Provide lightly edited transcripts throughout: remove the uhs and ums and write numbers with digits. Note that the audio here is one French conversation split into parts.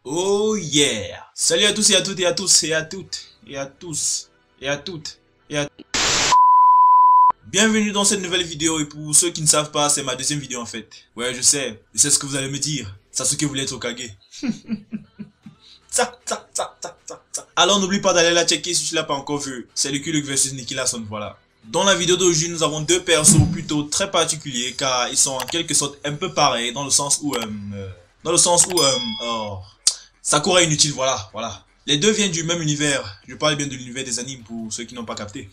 Oh yeah! Salut à tous et à toutes et à tous et à toutes et à tous et à toutes et à... Bienvenue dans cette nouvelle vidéo et pour ceux qui ne savent pas, c'est ma deuxième vidéo en fait. Ouais, je sais ce que vous allez me dire. Sasuke voulait être Hokage. Ça. Alors n'oublie pas d'aller la checker si tu l'as pas encore vu. C'est Lucky Luke versus Nicky Larson, voilà. Dans la vidéo d'aujourd'hui, nous avons deux persos plutôt très particuliers car ils sont en quelque sorte un peu pareils dans le sens où Sakura est inutile, voilà. Les deux viennent du même univers. Je parle bien de l'univers des animes pour ceux qui n'ont pas capté.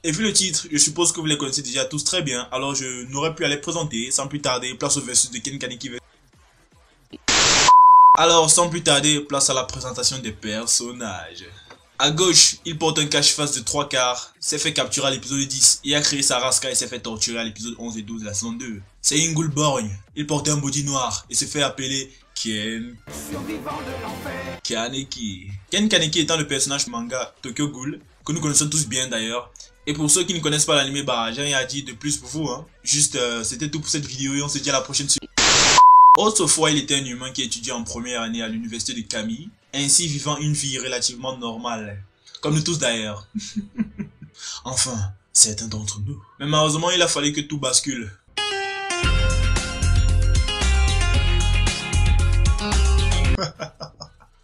Et vu le titre, je suppose que vous les connaissez déjà tous très bien. Alors je n'aurais pu aller présenter sans plus tarder. Place au versus de Ken Kaneki. Alors sans plus tarder, place à la présentation des personnages. À gauche, il porte un cache-face de 3/4, s'est fait capturer à l'épisode 10 et a créé sa race car il s'est fait torturer à l'épisode 11 et 12 de la saison 2. C'est Ingulborn, il portait un body noir et se fait appeler Ken Kaneki. Ken Kaneki étant le personnage manga Tokyo Ghoul, que nous connaissons tous bien d'ailleurs. Et pour ceux qui ne connaissent pas l'anime, bah j'ai rien à dire de plus pour vous, hein. Juste, c'était tout pour cette vidéo et on se dit à la prochaine. Autrefois, il était un humain qui étudiait en première année à l'université de Kami, ainsi vivant une vie relativement normale. Comme nous tous d'ailleurs. Enfin, certains d'entre nous. Mais malheureusement, il a fallu que tout bascule.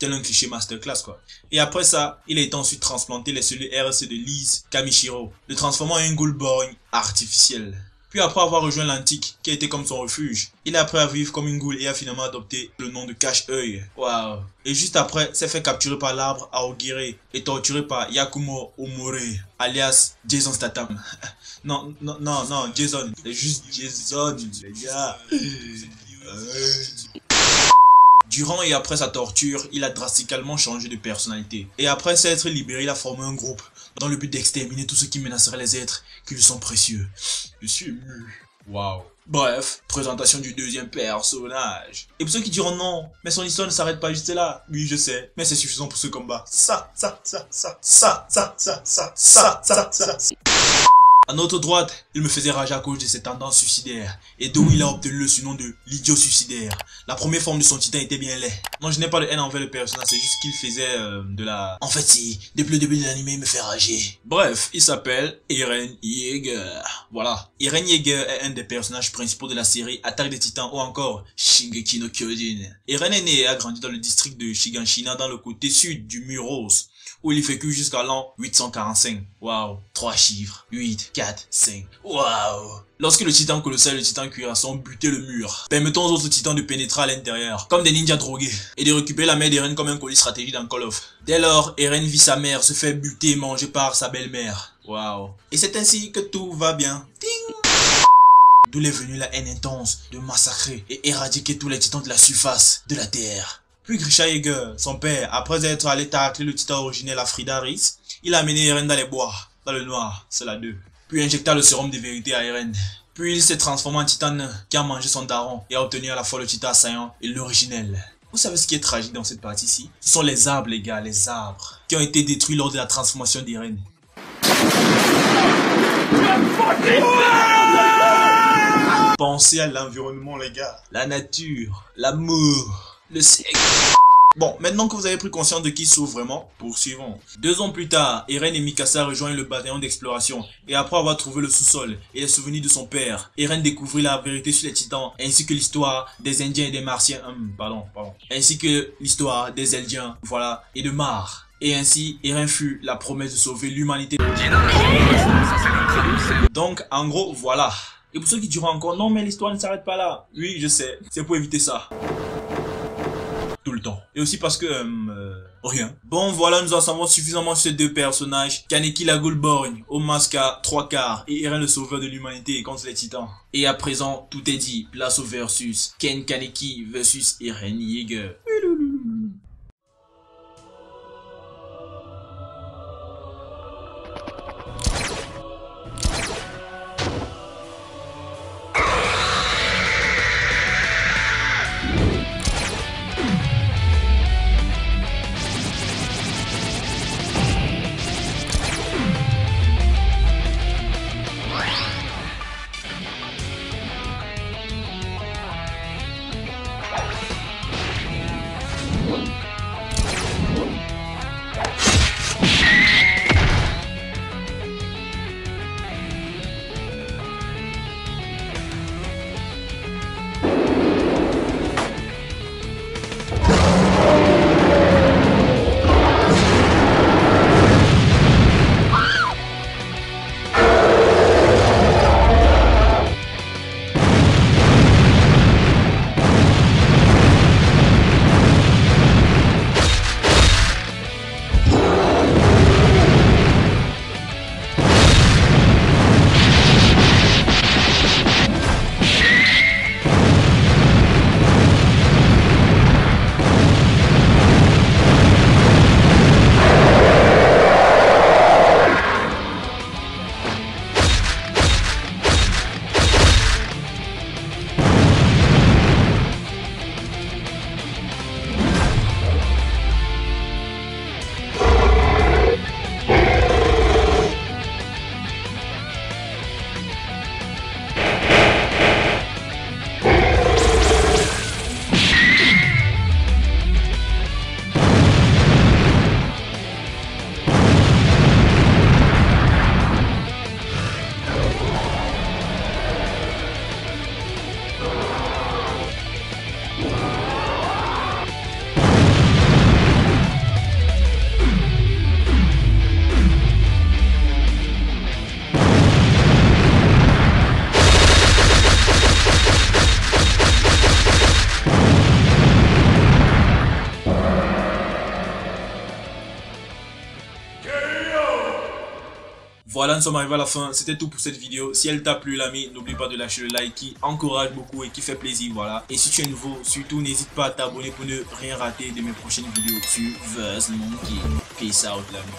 Tel un cliché masterclass quoi. Et après ça, il a été ensuite transplanté les cellules RC de Lise Kamishiro, le transformant en un Ghoulborn artificiel. Puis après avoir rejoint l'antique, qui a été comme son refuge, il a appris à vivre comme une ghoul et a finalement adopté le nom de Cache-œil. Waouh. Et juste après, s'est fait capturer par l'arbre Aogire et torturé par Yakumo Omore, alias Jason Statham. non, Jason. C'est juste Jason, les gars. Durant et après sa torture, il a drastiquement changé de personnalité. Et après s'être libéré, il a formé un groupe dans le but d'exterminer tout ce qui menacerait les êtres qui lui sont précieux. Je suis ému. Waouh. Bref, présentation du deuxième personnage. Et pour ceux qui diront non, mais son histoire ne s'arrête pas juste là. Oui, je sais, mais c'est suffisant pour ce combat. Ça. À notre droite, il me faisait rager à cause de ses tendances suicidaires et d'où il a obtenu le surnom de l'idiot suicidaire. La première forme de son titan était bien laid. Non, je n'ai pas de haine envers le personnage, c'est juste qu'il faisait de la... En fait, si, depuis le début de l'anime, il me fait rager. Bref, il s'appelle Eren Yeager. Voilà. Eren Yeager est un des personnages principaux de la série Attaque des Titans ou encore Shingeki no Kyojin. Eren est né et a grandi dans le district de Shiganshina dans le côté sud du mur rose, où il vécut jusqu'à l'an 845. Waouh, 3 chiffres. 8, 4, 5. Waouh. Lorsque le titan colossal et le titan cuirassé ont buté le mur, permettant aux autres titans de pénétrer à l'intérieur, comme des ninjas drogués, et de récupérer la mère d'Eren comme un colis stratégique dans Call of. Dès lors, Eren vit sa mère se faire buter et manger par sa belle-mère. Waouh. Et c'est ainsi que tout va bien. Ding. D'où est venue la haine intense de massacrer et éradiquer tous les titans de la surface de la Terre. Puis Grisha Yeager, son père, après être allé tacler le titan originel à Fridaris, il a amené Eren dans les bois, dans le noir, c'est la 2. Puis injecta le sérum de vérité à Eren. Puis il s'est transformé en titan qui a mangé son daron et a obtenu à la fois le titan assaillant et l'originel. Vous savez ce qui est tragique dans cette partie-ci? Ce sont les arbres les gars, les arbres, qui ont été détruits lors de la transformation d'Eren. Pensez à l'environnement les gars, la nature, l'amour, le sexe. Bon, maintenant que vous avez pris conscience de qui souffre vraiment, poursuivons. 2 ans plus tard, Eren et Mikasa rejoignent le bataillon d'exploration et après avoir trouvé le sous-sol et les souvenirs de son père, Eren découvrit la vérité sur les titans ainsi que l'histoire des Indiens et des Martiens, ainsi que l'histoire des Eldiens, voilà, et de Mar. Et ainsi, Eren fut la promesse de sauver l'humanité. Donc, en gros, voilà. Et pour ceux qui diront encore, non mais l'histoire ne s'arrête pas là. Oui, je sais, c'est pour éviter ça. Tout le temps. Et aussi parce que, rien. Bon, voilà, nous en savons suffisamment sur ces deux personnages. Kaneki la Ghoulborn, au masque à 3/4, et Eren le sauveur de l'humanité contre les titans. Et à présent, tout est dit. Place au versus. Ken Kaneki versus Eren Yeager. Voilà, nous sommes arrivés à la fin. C'était tout pour cette vidéo. Si elle t'a plu, l'ami, n'oublie pas de lâcher le like qui encourage beaucoup et qui fait plaisir. Voilà. Et si tu es nouveau, surtout n'hésite pas à t'abonner pour ne rien rater de mes prochaines vidéos sur Verse Monkey. Peace out, l'ami.